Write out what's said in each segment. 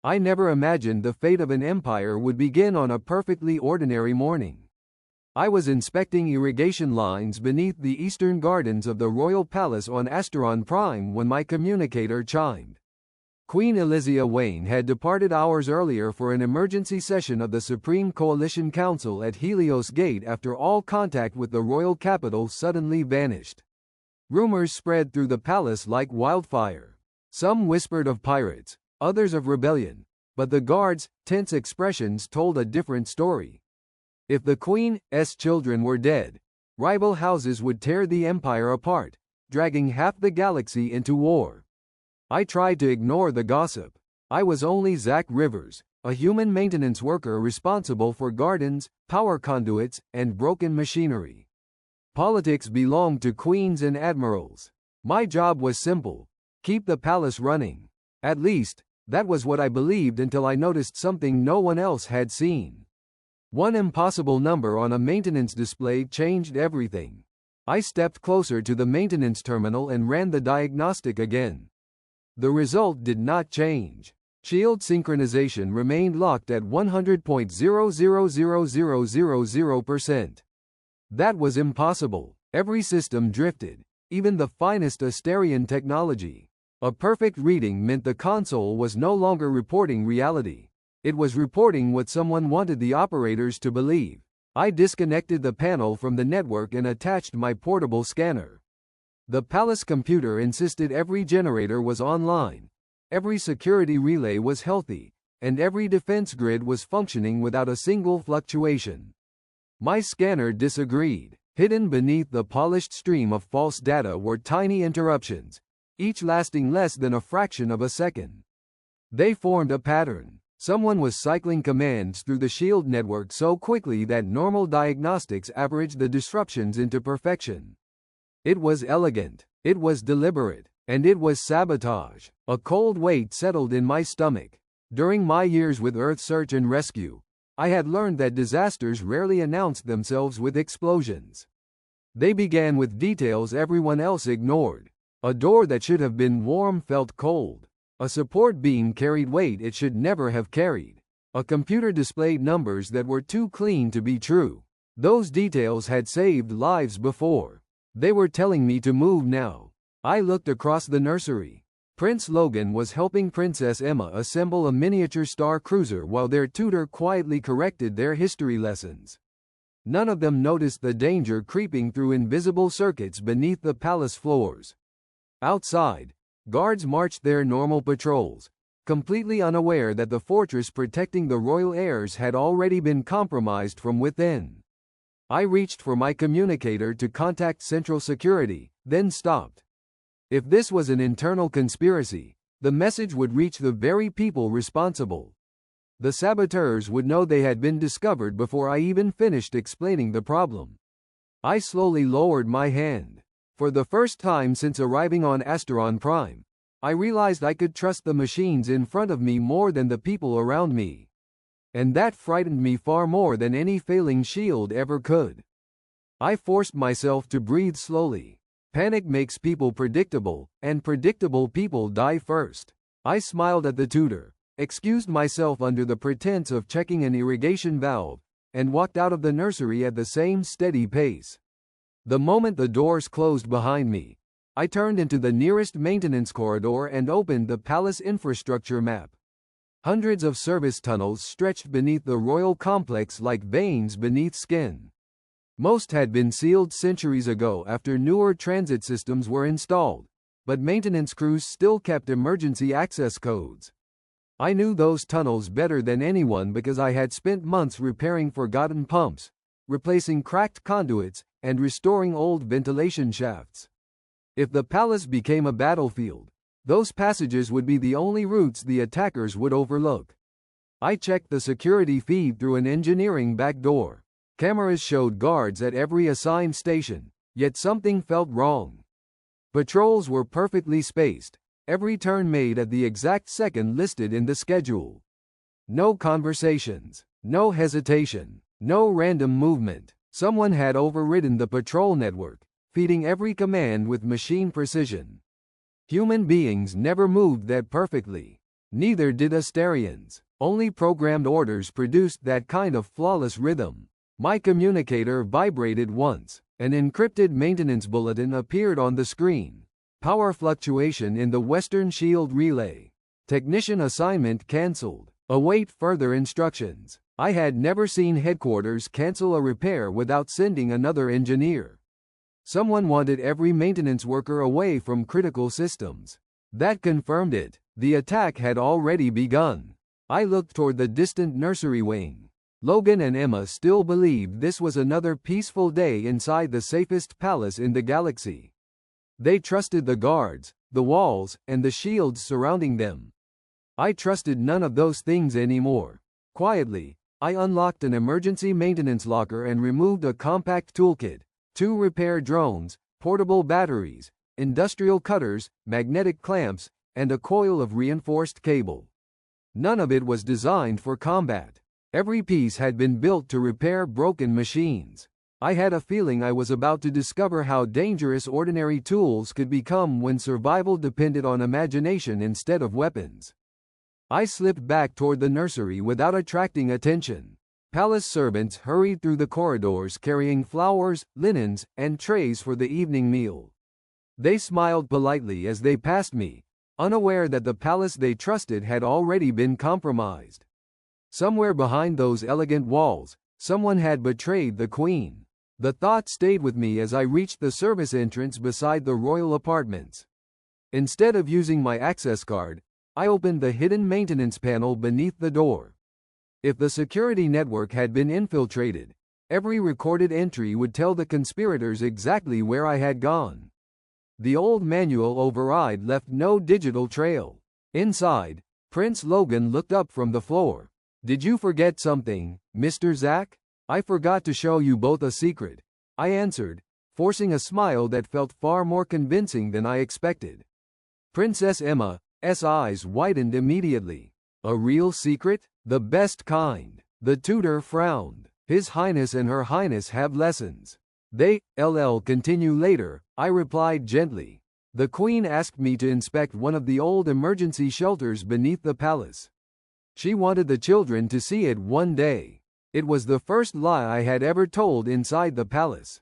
I never imagined the fate of an empire would begin on a perfectly ordinary morning. I was inspecting irrigation lines beneath the eastern gardens of the royal palace on Asteron Prime when my communicator chimed. Queen Elizia Wayne had departed hours earlier for an emergency session of the Supreme Coalition Council at Helios Gate after all contact with the royal capital suddenly vanished. Rumors spread through the palace like wildfire. Some whispered of pirates, others of rebellion, but the guards' tense expressions told a different story. If the Queen's children were dead, rival houses would tear the empire apart, dragging half the galaxy into war. I tried to ignore the gossip. I was only Zach Rivers, a human maintenance worker responsible for gardens, power conduits, and broken machinery. Politics belonged to queens and admirals. My job was simple: keep the palace running. At least, that was what I believed until I noticed something no one else had seen. One impossible number on a maintenance display changed everything. I stepped closer to the maintenance terminal and ran the diagnostic again. The result did not change. Shield synchronization remained locked at 100.0000000%. That was impossible. Every system drifted, even the finest Asterian technology. A perfect reading meant the console was no longer reporting reality. It was reporting what someone wanted the operators to believe. I disconnected the panel from the network and attached my portable scanner. The palace computer insisted every generator was online, every security relay was healthy, and every defense grid was functioning without a single fluctuation. My scanner disagreed. Hidden beneath the polished stream of false data were tiny interruptions, each lasting less than a fraction of a second. They formed a pattern. Someone was cycling commands through the shield network so quickly that normal diagnostics averaged the disruptions into perfection. It was elegant, it was deliberate, and it was sabotage. A cold weight settled in my stomach. During my years with Earth Search and Rescue, I had learned that disasters rarely announced themselves with explosions. They began with details everyone else ignored. A door that should have been warm felt cold. A support beam carried weight it should never have carried. A computer displayed numbers that were too clean to be true. Those details had saved lives before. They were telling me to move now. I looked across the nursery. Prince Logan was helping Princess Emma assemble a miniature star cruiser while their tutor quietly corrected their history lessons. None of them noticed the danger creeping through invisible circuits beneath the palace floors. Outside, guards marched their normal patrols, completely unaware that the fortress protecting the royal heirs had already been compromised from within. I reached for my communicator to contact Central Security, then stopped. If this was an internal conspiracy, the message would reach the very people responsible. The saboteurs would know they had been discovered before I even finished explaining the problem. I slowly lowered my hand. For the first time since arriving on Asteron Prime, I realized I could trust the machines in front of me more than the people around me. And that frightened me far more than any failing shield ever could. I forced myself to breathe slowly. Panic makes people predictable, and predictable people die first. I smiled at the tutor, excused myself under the pretense of checking an irrigation valve, and walked out of the nursery at the same steady pace. The moment the doors closed behind me, I turned into the nearest maintenance corridor and opened the palace infrastructure map. Hundreds of service tunnels stretched beneath the royal complex like veins beneath skin. Most had been sealed centuries ago after newer transit systems were installed, but maintenance crews still kept emergency access codes. I knew those tunnels better than anyone because I had spent months repairing forgotten pumps, replacing cracked conduits, and restoring old ventilation shafts. If the palace became a battlefield, those passages would be the only routes the attackers would overlook. I checked the security feed through an engineering back door. Cameras showed guards at every assigned station, yet something felt wrong. Patrols were perfectly spaced, every turn made at the exact second listed in the schedule. No conversations, no hesitation, no random movement. Someone had overridden the patrol network, feeding every command with machine precision. Human beings never moved that perfectly. Neither did Asterians. Only programmed orders produced that kind of flawless rhythm. My communicator vibrated once. An encrypted maintenance bulletin appeared on the screen. Power fluctuation in the Western Shield relay. Technician assignment cancelled. Await further instructions. I had never seen headquarters cancel a repair without sending another engineer. Someone wanted every maintenance worker away from critical systems. That confirmed it. The attack had already begun. I looked toward the distant nursery wing. Logan and Emma still believed this was another peaceful day inside the safest palace in the galaxy. They trusted the guards, the walls, and the shields surrounding them. I trusted none of those things anymore. Quietly, I unlocked an emergency maintenance locker and removed a compact toolkit, 2 repair drones, portable batteries, industrial cutters, magnetic clamps, and a coil of reinforced cable. None of it was designed for combat. Every piece had been built to repair broken machines. I had a feeling I was about to discover how dangerous ordinary tools could become when survival depended on imagination instead of weapons. I slipped back toward the nursery without attracting attention. Palace servants hurried through the corridors carrying flowers, linens, and trays for the evening meal. They smiled politely as they passed me, unaware that the palace they trusted had already been compromised. Somewhere behind those elegant walls, someone had betrayed the queen. The thought stayed with me as I reached the service entrance beside the royal apartments. Instead of using my access card, I opened the hidden maintenance panel beneath the door. If the security network had been infiltrated, every recorded entry would tell the conspirators exactly where I had gone. The old manual override left no digital trail. Inside, Prince Logan looked up from the floor. "Did you forget something, Mr. Zack? I forgot to show you both a secret," I answered, forcing a smile that felt far more convincing than I expected. Princess Emma's eyes widened immediately. "A real secret? The best kind." The tutor frowned. "His Highness and Her Highness have lessons. They'll continue later," I replied gently. "The Queen asked me to inspect one of the old emergency shelters beneath the palace. She wanted the children to see it one day." It was the first lie I had ever told inside the palace.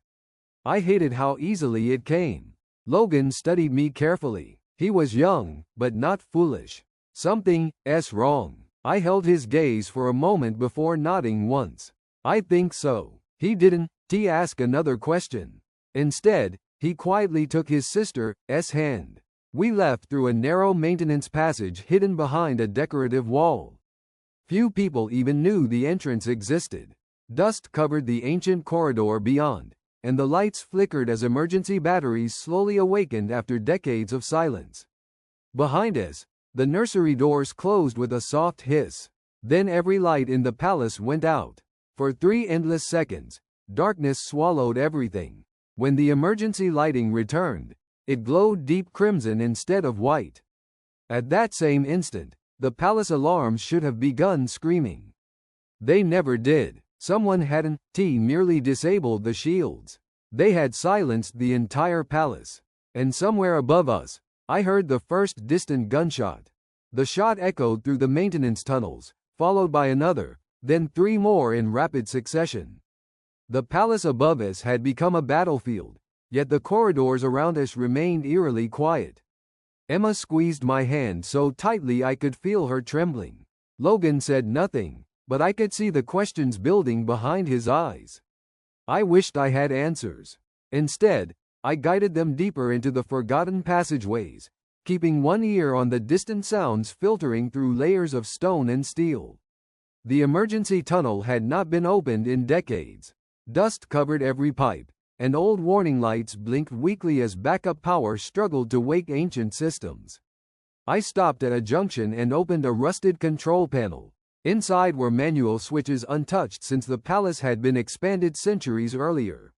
I hated how easily it came. Logan studied me carefully. He was young, but not foolish. "Something's wrong." I held his gaze for a moment before nodding once. "I think so." He didn't ask another question. Instead, he quietly took his sister's hand. We left through a narrow maintenance passage hidden behind a decorative wall. Few people even knew the entrance existed. Dust covered the ancient corridor beyond, and the lights flickered as emergency batteries slowly awakened after decades of silence. Behind us, the nursery doors closed with a soft hiss. Then every light in the palace went out. For 3 endless seconds, darkness swallowed everything. When the emergency lighting returned, it glowed deep crimson instead of white. At that same instant, the palace alarms should have begun screaming. They never did. Someone hadn't merely disabled the shields. They had silenced the entire palace. And somewhere above us, I heard the first distant gunshot. The shot echoed through the maintenance tunnels, followed by another, then 3 more in rapid succession. The palace above us had become a battlefield, yet the corridors around us remained eerily quiet. Emma squeezed my hand so tightly I could feel her trembling. Logan said nothing, but I could see the questions building behind his eyes. I wished I had answers. Instead, I guided them deeper into the forgotten passageways, keeping one ear on the distant sounds filtering through layers of stone and steel. The emergency tunnel had not been opened in decades. Dust covered every pipe, and old warning lights blinked weakly as backup power struggled to wake ancient systems. I stopped at a junction and opened a rusted control panel. Inside were manual switches untouched since the palace had been expanded centuries earlier.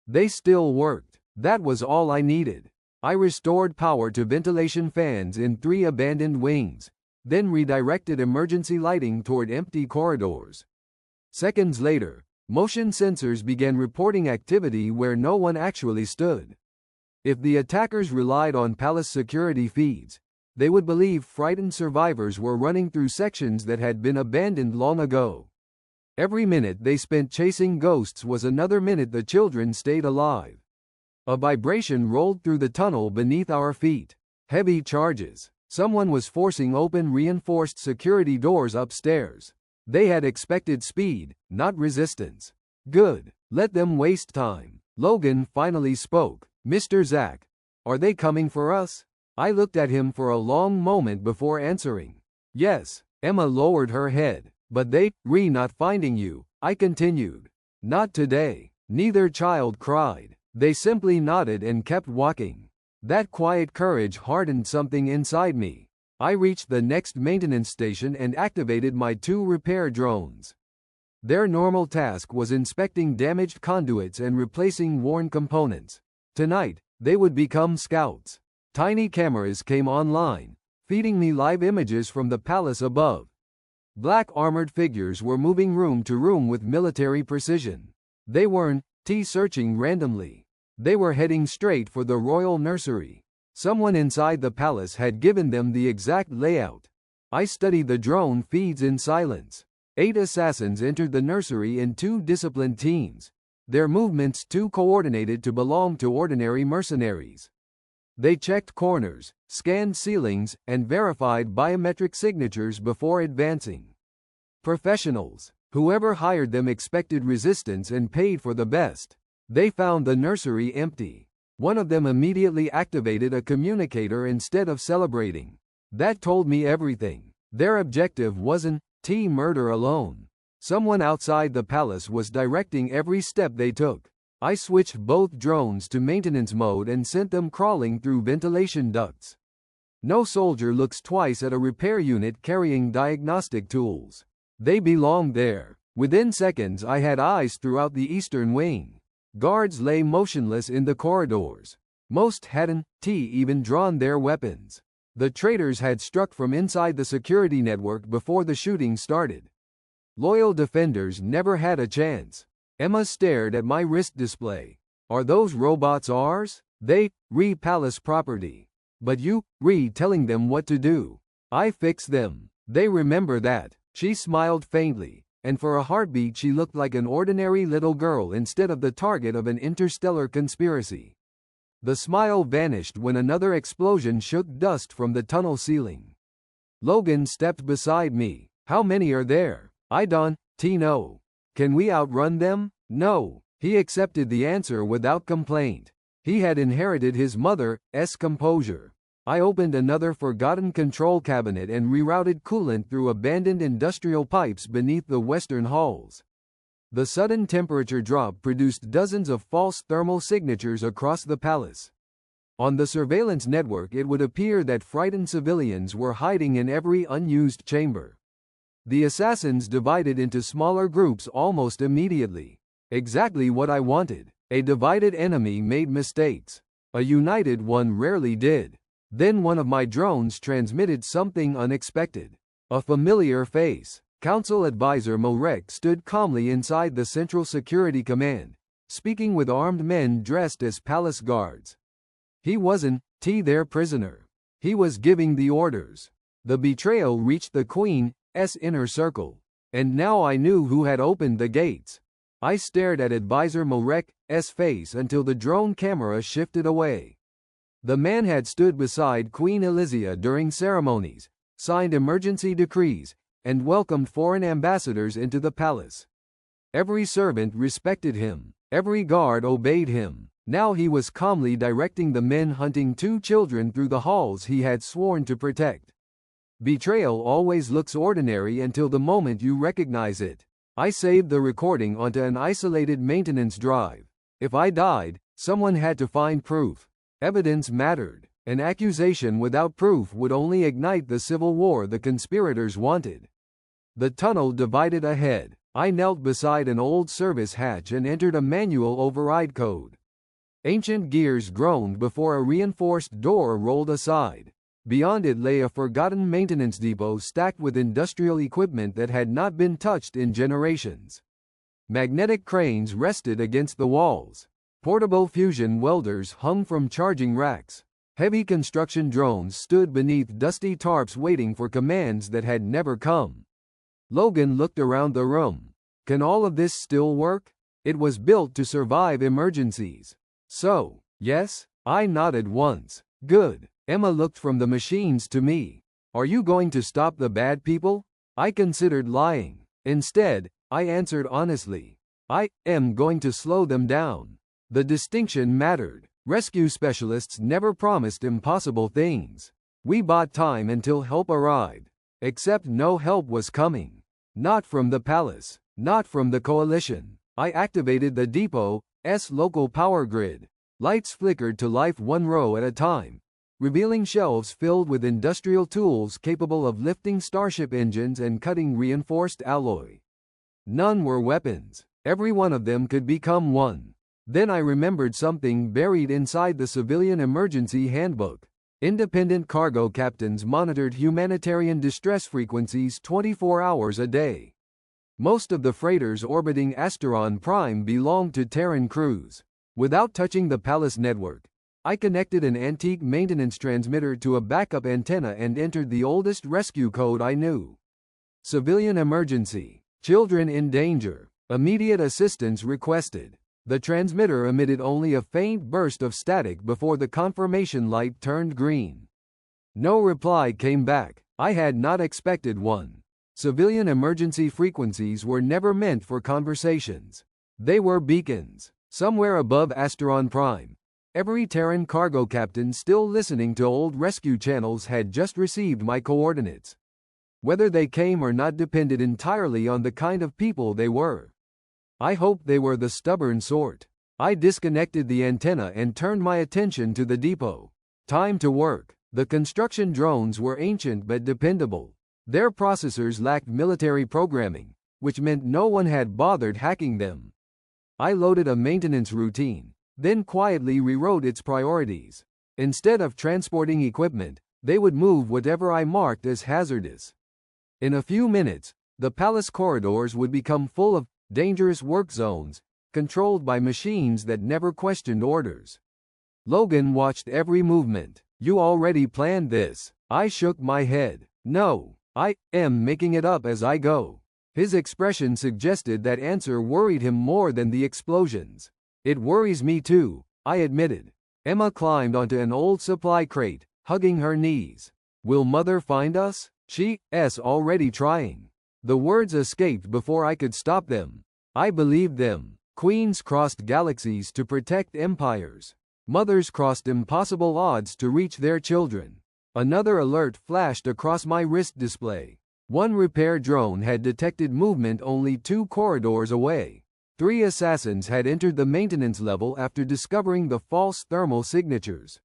They still worked. That was all I needed. I restored power to ventilation fans in 3 abandoned wings, then redirected emergency lighting toward empty corridors. Seconds later, motion sensors began reporting activity where no one actually stood. If the attackers relied on palace security feeds, they would believe frightened survivors were running through sections that had been abandoned long ago. Every minute they spent chasing ghosts was another minute the children stayed alive. A vibration rolled through the tunnel beneath our feet. Heavy charges. Someone was forcing open reinforced security doors upstairs. They had expected speed, not resistance. Good. Let them waste time. Logan finally spoke. Mr. Zack, are they coming for us? I looked at him for a long moment before answering. Yes. Emma lowered her head. But they, not finding you, I continued. Not today. Neither child cried. They simply nodded and kept walking. That quiet courage hardened something inside me. I reached the next maintenance station and activated my 2 repair drones. Their normal task was inspecting damaged conduits and replacing worn components. Tonight, they would become scouts. Tiny cameras came online, feeding me live images from the palace above. Black armored figures were moving room to room with military precision. They weren't searching randomly. They were heading straight for the royal nursery. Someone inside the palace had given them the exact layout. I studied the drone feeds in silence. 8 assassins entered the nursery in 2 disciplined teams. Their movements too coordinated to belong to ordinary mercenaries. They checked corners, scanned ceilings, and verified biometric signatures before advancing. Professionals. Whoever hired them expected resistance and paid for the best. They found the nursery empty. One of them immediately activated a communicator instead of celebrating. That told me everything. Their objective wasn't murder alone. Someone outside the palace was directing every step they took. I switched both drones to maintenance mode and sent them crawling through ventilation ducts. No soldier looks twice at a repair unit carrying diagnostic tools. They belonged there. Within seconds I had eyes throughout the eastern wing. Guards lay motionless in the corridors. Most hadn't even drawn their weapons. The traitors had struck from inside the security network before the shooting started. Loyal defenders never had a chance. Emma stared at my wrist display. Are those robots ours? They, palace property. But you, telling them what to do. I fix them. They remember that. She smiled faintly, and for a heartbeat she looked like an ordinary little girl instead of the target of an interstellar conspiracy. The smile vanished when another explosion shook dust from the tunnel ceiling. Logan stepped beside me. How many are there? I don't know. Can we outrun them? No. He accepted the answer without complaint. He had inherited his mother's composure. I opened another forgotten control cabinet and rerouted coolant through abandoned industrial pipes beneath the western halls. The sudden temperature drop produced dozens of false thermal signatures across the palace. On the surveillance network it would appear that frightened civilians were hiding in every unused chamber. The assassins divided into smaller groups almost immediately. Exactly what I wanted. A divided enemy made mistakes. A united one rarely did. Then one of my drones transmitted something unexpected. A familiar face. Council Advisor Morek stood calmly inside the Central Security Command, speaking with armed men dressed as palace guards. He wasn't their prisoner. He was giving the orders. The betrayal reached the Queen's inner circle. And now I knew who had opened the gates. I stared at Advisor Morek's face until the drone camera shifted away. The man had stood beside Queen Elizia during ceremonies, signed emergency decrees, and welcomed foreign ambassadors into the palace. Every servant respected him. Every guard obeyed him. Now he was calmly directing the men hunting 2 children through the halls he had sworn to protect. Betrayal always looks ordinary until the moment you recognize it. I saved the recording onto an isolated maintenance drive. If I died, someone had to find proof. Evidence mattered. An accusation without proof would only ignite the civil war the conspirators wanted. The tunnel divided ahead. I knelt beside an old service hatch and entered a manual override code. Ancient gears groaned before a reinforced door rolled aside. Beyond it lay a forgotten maintenance depot stacked with industrial equipment that had not been touched in generations. Magnetic cranes rested against the walls. Portable fusion welders hung from charging racks. Heavy construction drones stood beneath dusty tarps waiting for commands that had never come. Logan looked around the room. Can all of this still work? It was built to survive emergencies. So, yes? I nodded once. Good. Emma looked from the machines to me. Are you going to stop the bad people? I considered lying. Instead, I answered honestly. I am going to slow them down. The distinction mattered. Rescue specialists never promised impossible things. We bought time until help arrived. Except no help was coming. Not from the palace. Not from the coalition. I activated the depot's local power grid. Lights flickered to life one row at a time, revealing shelves filled with industrial tools capable of lifting starship engines and cutting reinforced alloy. None were weapons. Every one of them could become one. Then I remembered something buried inside the civilian emergency handbook. Independent cargo captains monitored humanitarian distress frequencies 24 hours a day. Most of the freighters orbiting Asteron Prime belonged to Terran crews. Without touching the palace network, I connected an antique maintenance transmitter to a backup antenna and entered the oldest rescue code I knew. Civilian emergency. Children in danger. Immediate assistance requested. The transmitter emitted only a faint burst of static before the confirmation light turned green. No reply came back. I had not expected one. Civilian emergency frequencies were never meant for conversations. They were beacons. Somewhere above Asteron Prime, every Terran cargo captain still listening to old rescue channels had just received my coordinates. Whether they came or not depended entirely on the kind of people they were. I hoped they were the stubborn sort. I disconnected the antenna and turned my attention to the depot. Time to work. The construction drones were ancient but dependable. Their processors lacked military programming, which meant no one had bothered hacking them. I loaded a maintenance routine, then quietly rewrote its priorities. Instead of transporting equipment, they would move whatever I marked as hazardous. In a few minutes, the palace corridors would become full of dangerous work zones, controlled by machines that never questioned orders. Logan watched every movement. You already planned this. I shook my head. No, I am making it up as I go. His expression suggested that answer worried him more than the explosions. It worries me too, I admitted. Emma climbed onto an old supply crate, hugging her knees. Will Mother find us? She's already trying. The words escaped before I could stop them. I believed them. Queens crossed galaxies to protect empires. Mothers crossed impossible odds to reach their children. Another alert flashed across my wrist display. One repair drone had detected movement only 2 corridors away. 3 assassins had entered the maintenance level after discovering the false thermal signatures.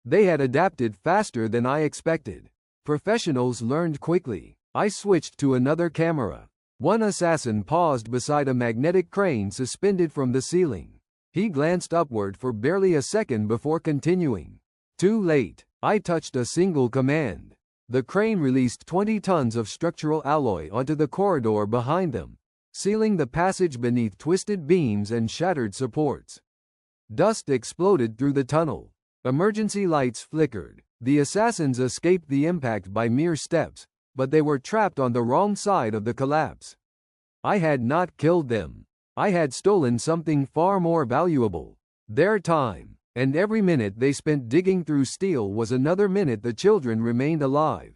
They had adapted faster than I expected. Professionals learned quickly. I switched to another camera. One assassin paused beside a magnetic crane suspended from the ceiling. He glanced upward for barely a second before continuing. Too late. I touched a single command. The crane released 20 tons of structural alloy onto the corridor behind them, sealing the passage beneath twisted beams and shattered supports. Dust exploded through the tunnel. Emergency lights flickered. The assassins escaped the impact by mere steps, but they were trapped on the wrong side of the collapse. I had not killed them. I had stolen something far more valuable. Their time, and every minute they spent digging through steel was another minute the children remained alive.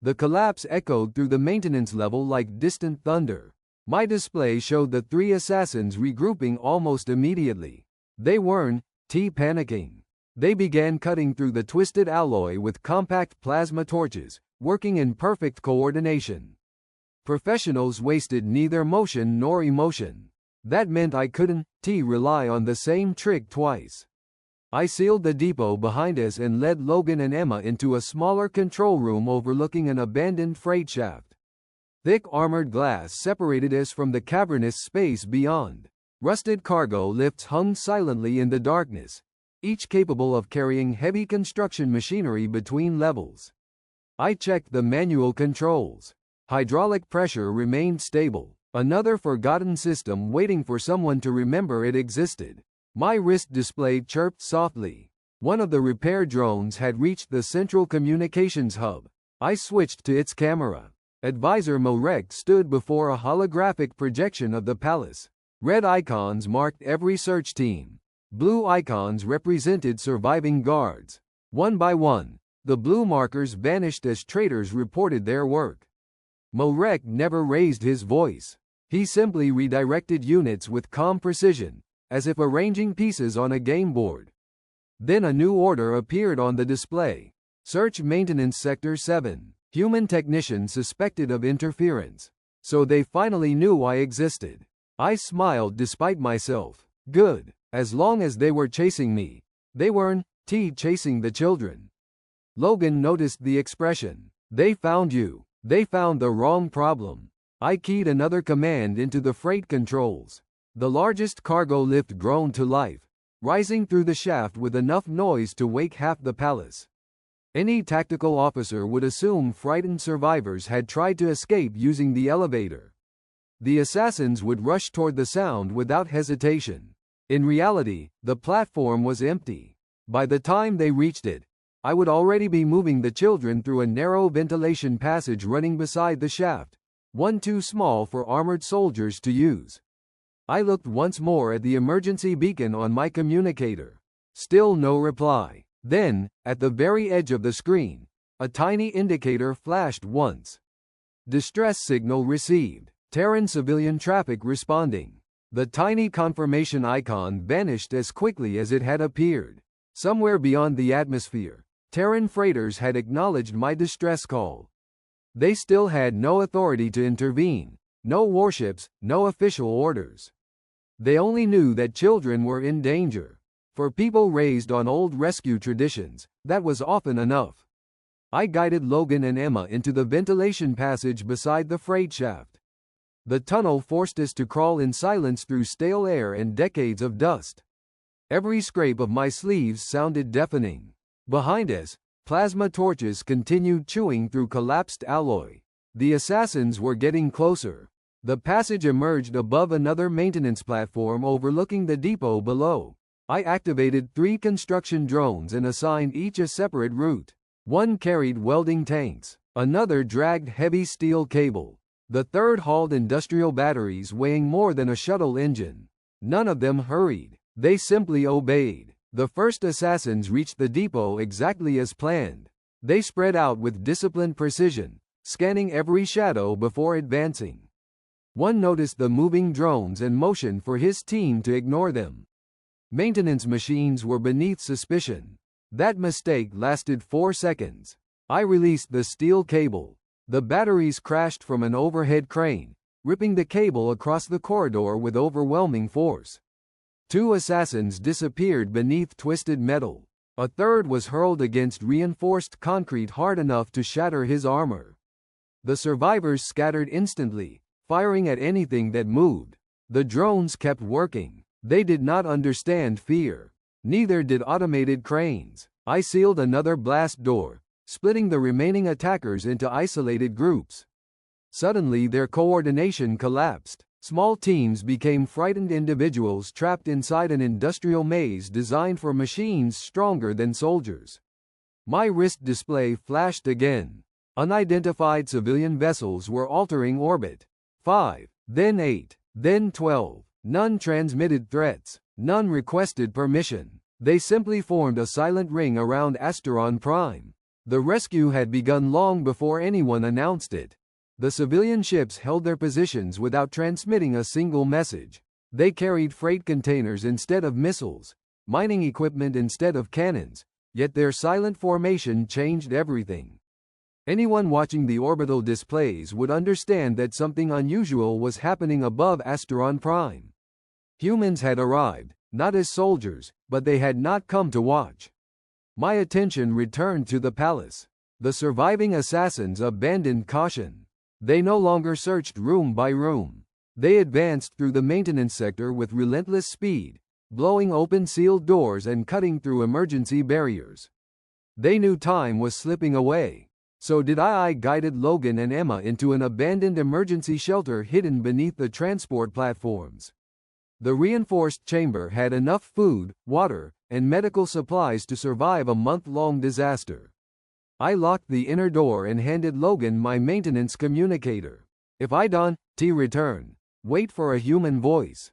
The collapse echoed through the maintenance level like distant thunder. My display showed the 3 assassins regrouping almost immediately. They weren't panicking. They began cutting through the twisted alloy with compact plasma torches, working in perfect coordination. Professionals wasted neither motion nor emotion. That meant I couldn't rely on the same trick twice. I sealed the depot behind us and led Logan and Emma into a smaller control room overlooking an abandoned freight shaft. Thick armored glass separated us from the cavernous space beyond. Rusted cargo lifts hung silently in the darkness, each capable of carrying heavy construction machinery between levels. I checked the manual controls. Hydraulic pressure remained stable, another forgotten system waiting for someone to remember it existed. My wrist display chirped softly. One of the repair drones had reached the central communications hub. I switched to its camera. Advisor Morek stood before a holographic projection of the palace. Red icons marked every search team. Blue icons represented surviving guards. One by one, the blue markers vanished as traitors reported their work. Morek never raised his voice. He simply redirected units with calm precision, as if arranging pieces on a game board. Then a new order appeared on the display. Search Maintenance Sector 7. Human technician suspected of interference. So they finally knew I existed. I smiled despite myself. Good. As long as they were chasing me. They weren't chasing the children. Logan noticed the expression. They found you. They found the wrong problem. I keyed another command into the freight controls. The largest cargo lift groaned to life, rising through the shaft with enough noise to wake half the palace. Any tactical officer would assume frightened survivors had tried to escape using the elevator. The assassins would rush toward the sound without hesitation. In reality, the platform was empty. By the time they reached it, I would already be moving the children through a narrow ventilation passage running beside the shaft, one too small for armored soldiers to use. I looked once more at the emergency beacon on my communicator. Still no reply. Then, at the very edge of the screen, a tiny indicator flashed once. Distress signal received. Terran civilian traffic responding. The tiny confirmation icon vanished as quickly as it had appeared. Somewhere beyond the atmosphere, Terran freighters had acknowledged my distress call. They still had no authority to intervene, no warships, no official orders. They only knew that children were in danger. For people raised on old rescue traditions, that was often enough. I guided Logan and Emma into the ventilation passage beside the freight shaft. The tunnel forced us to crawl in silence through stale air and decades of dust. Every scrape of my sleeves sounded deafening. Behind us, plasma torches continued chewing through collapsed alloy. The assassins were getting closer. The passage emerged above another maintenance platform overlooking the depot below. I activated 3 construction drones and assigned each a separate route. One carried welding tanks, another dragged heavy steel cable. The third hauled industrial batteries weighing more than a shuttle engine. None of them hurried. They simply obeyed. The first assassins reached the depot exactly as planned. They spread out with disciplined precision, scanning every shadow before advancing. One noticed the moving drones and motioned for his team to ignore them. Maintenance machines were beneath suspicion. That mistake lasted 4 seconds. I released the steel cable. The batteries crashed from an overhead crane, ripping the cable across the corridor with overwhelming force. 2 assassins disappeared beneath twisted metal. A third was hurled against reinforced concrete hard enough to shatter his armor. The survivors scattered instantly, firing at anything that moved. The drones kept working. They did not understand fear. Neither did automated cranes. I sealed another blast door, splitting the remaining attackers into isolated groups. Suddenly their coordination collapsed. Small teams became frightened individuals trapped inside an industrial maze designed for machines stronger than soldiers. My wrist display flashed again. Unidentified civilian vessels were altering orbit. 5, then 8, then 12. None transmitted threats. None requested permission. They simply formed a silent ring around Asteron Prime. The rescue had begun long before anyone announced it. The civilian ships held their positions without transmitting a single message. They carried freight containers instead of missiles, mining equipment instead of cannons, yet their silent formation changed everything. Anyone watching the orbital displays would understand that something unusual was happening above Asteron Prime. Humans had arrived, not as soldiers, but they had not come to watch. My attention returned to the palace. The surviving assassins abandoned caution. They no longer searched room by room. They advanced through the maintenance sector with relentless speed, blowing open sealed doors and cutting through emergency barriers. They knew time was slipping away. So did I. I guided Logan and Emma into an abandoned emergency shelter hidden beneath the transport platforms. The reinforced chamber had enough food, water, and medical supplies to survive a month-long disaster. I locked the inner door and handed Logan my maintenance communicator. If I don't, return. Wait for a human voice.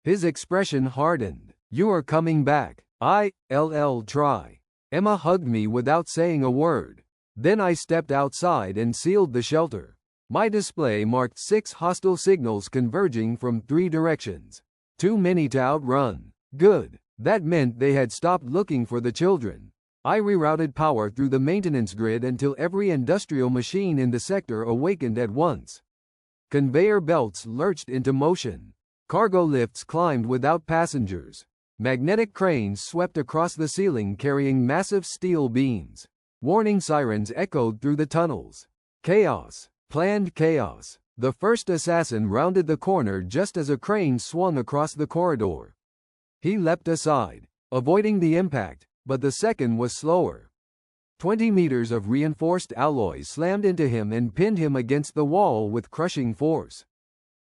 His expression hardened. You are coming back. Try. Emma hugged me without saying a word. Then I stepped outside and sealed the shelter. My display marked 6 hostile signals converging from 3 directions. Too many to outrun. Good. That meant they had stopped looking for the children. I rerouted power through the maintenance grid until every industrial machine in the sector awakened at once. Conveyor belts lurched into motion. Cargo lifts climbed without passengers. Magnetic cranes swept across the ceiling carrying massive steel beams. Warning sirens echoed through the tunnels. Chaos. Planned chaos. The first assassin rounded the corner just as a crane swung across the corridor. He leapt aside, avoiding the impact, but the second was slower. 20 meters of reinforced alloys slammed into him and pinned him against the wall with crushing force.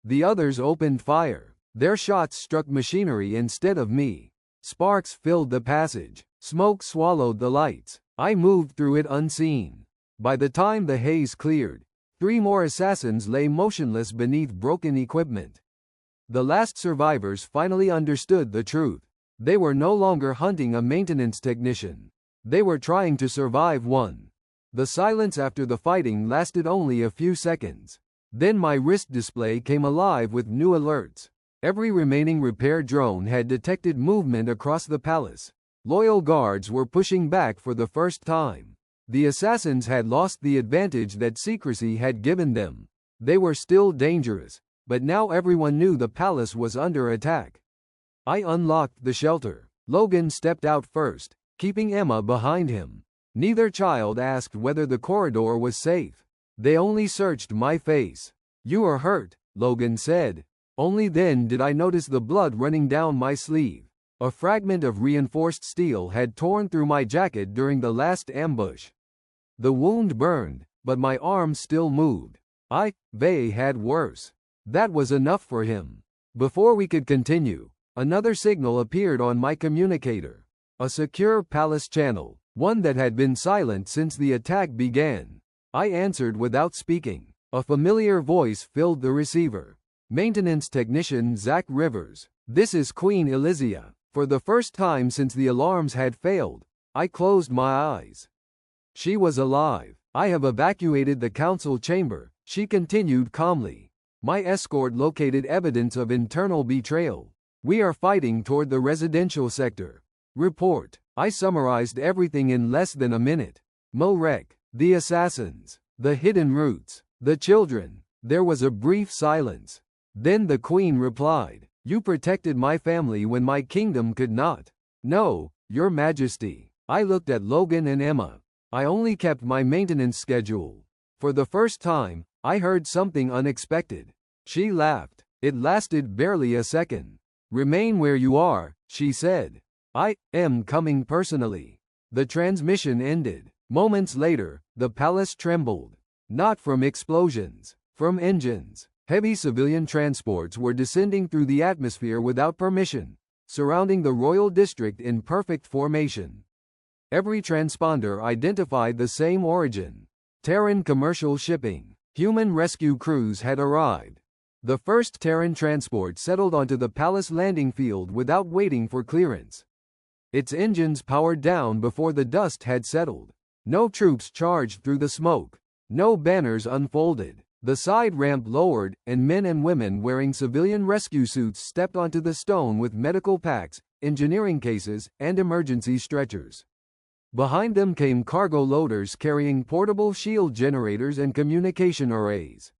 The others opened fire. Their shots struck machinery instead of me. Sparks filled the passage. Smoke swallowed the lights. I moved through it unseen. By the time the haze cleared, 3 more assassins lay motionless beneath broken equipment. The last survivors finally understood the truth. They were no longer hunting a maintenance technician. They were trying to survive one. The silence after the fighting lasted only a few seconds. Then my wrist display came alive with new alerts. Every remaining repair drone had detected movement across the palace. Loyal guards were pushing back for the first time. The assassins had lost the advantage that secrecy had given them. They were still dangerous, but now everyone knew the palace was under attack. I unlocked the shelter. Logan stepped out first, keeping Emma behind him. Neither child asked whether the corridor was safe. They only searched my face. You are hurt, Logan said. Only then did I notice the blood running down my sleeve. A fragment of reinforced steel had torn through my jacket during the last ambush. The wound burned, but my arm still moved. They had worse. That was enough for him. Before we could continue, another signal appeared on my communicator. A secure palace channel, one that had been silent since the attack began. I answered without speaking. A familiar voice filled the receiver. Maintenance technician Zach Rivers. This is Queen Elysia. For the first time since the alarms had failed, I closed my eyes. She was alive. I have evacuated the council chamber, she continued calmly. My escort located evidence of internal betrayal. We are fighting toward the residential sector. Report. I summarized everything in less than a minute. Morek, the assassins, the hidden routes, the children. There was a brief silence. Then the queen replied, You protected my family when my kingdom could not. No, your majesty. I looked at Logan and Emma. I only kept my maintenance schedule. For the first time, I heard something unexpected. She laughed. It lasted barely a second. Remain where you are, she said. I am coming personally. The transmission ended. Moments later, the palace trembled. Not from explosions, from engines. Heavy civilian transports were descending through the atmosphere without permission, surrounding the royal district in perfect formation. Every transponder identified the same origin. Terran commercial shipping. Human rescue crews had arrived. The first Terran transport settled onto the palace landing field without waiting for clearance. Its engines powered down before the dust had settled. No troops charged through the smoke. No banners unfolded. The side ramp lowered, and men and women wearing civilian rescue suits stepped onto the stone with medical packs, engineering cases, and emergency stretchers. Behind them came cargo loaders carrying portable shield generators and communication arrays.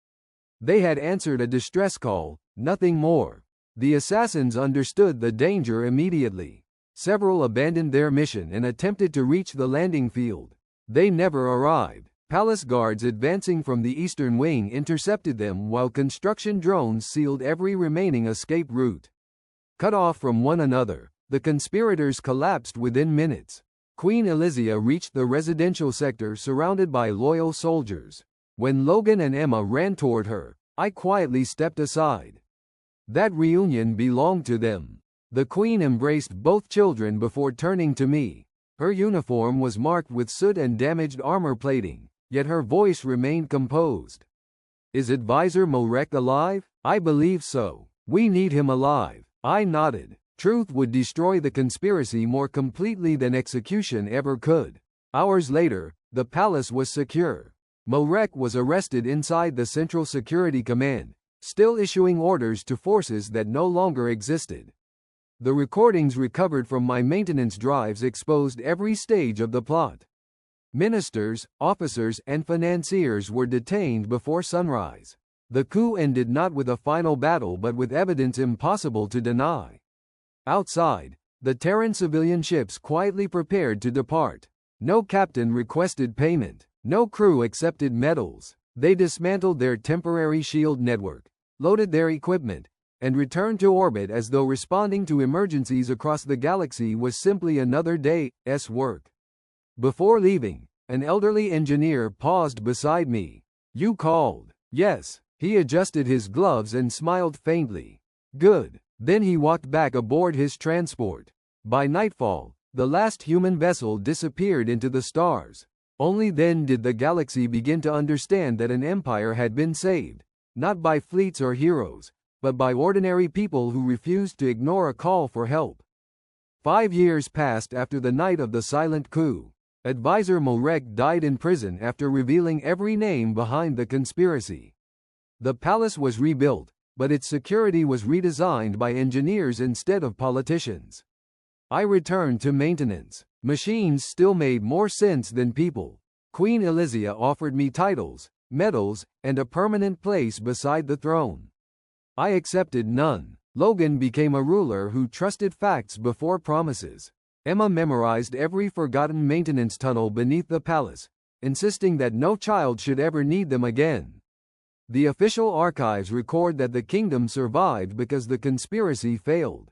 They had answered a distress call, nothing more. The assassins understood the danger immediately. Several abandoned their mission and attempted to reach the landing field. They never arrived. Palace guards advancing from the eastern wing intercepted them while construction drones sealed every remaining escape route. Cut off from one another, the conspirators collapsed within minutes. Queen Elysia reached the residential sector surrounded by loyal soldiers. When Logan and Emma ran toward her, I quietly stepped aside. That reunion belonged to them. The queen embraced both children before turning to me. Her uniform was marked with soot and damaged armor plating, yet her voice remained composed. Is Advisor Morek alive? I believe so. We need him alive. I nodded. Truth would destroy the conspiracy more completely than execution ever could. Hours later, the palace was secure. Morek was arrested inside the Central Security Command, still issuing orders to forces that no longer existed. The recordings recovered from my maintenance drives exposed every stage of the plot. Ministers, officers, and financiers were detained before sunrise. The coup ended not with a final battle but with evidence impossible to deny. Outside, the Terran civilian ships quietly prepared to depart. No captain requested payment. No crew accepted medals. They dismantled their temporary shield network, loaded their equipment, and returned to orbit as though responding to emergencies across the galaxy was simply another day's work. Before leaving, an elderly engineer paused beside me. You called? Yes. He adjusted his gloves and smiled faintly. Good. Then he walked back aboard his transport. By nightfall, the last human vessel disappeared into the stars. Only then did the galaxy begin to understand that an empire had been saved, not by fleets or heroes, but by ordinary people who refused to ignore a call for help. 5 years passed after the night of the silent coup. Advisor Morek died in prison after revealing every name behind the conspiracy. The palace was rebuilt, but its security was redesigned by engineers instead of politicians. I returned to maintenance. Machines still made more sense than people. Queen Elysia offered me titles, medals, and a permanent place beside the throne. I accepted none. Logan became a ruler who trusted facts before promises. Emma memorized every forgotten maintenance tunnel beneath the palace, insisting that no child should ever need them again. The official archives record that the kingdom survived because the conspiracy failed.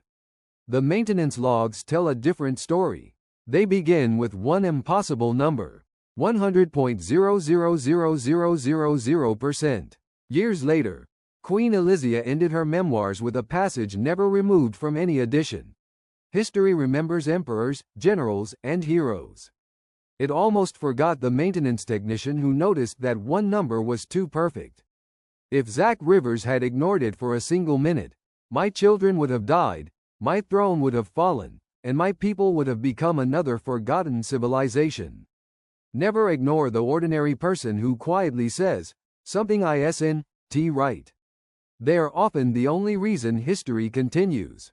The maintenance logs tell a different story. They begin with one impossible number, 100.000000%. Years later, Queen Elysia ended her memoirs with a passage never removed from any edition. History remembers emperors, generals, and heroes. It almost forgot the maintenance technician who noticed that one number was too perfect. If Zach Rivers had ignored it for a single minute, my children would have died, my throne would have fallen, and my people would have become another forgotten civilization. Never ignore the ordinary person who quietly says, something isn't right. They are often the only reason history continues.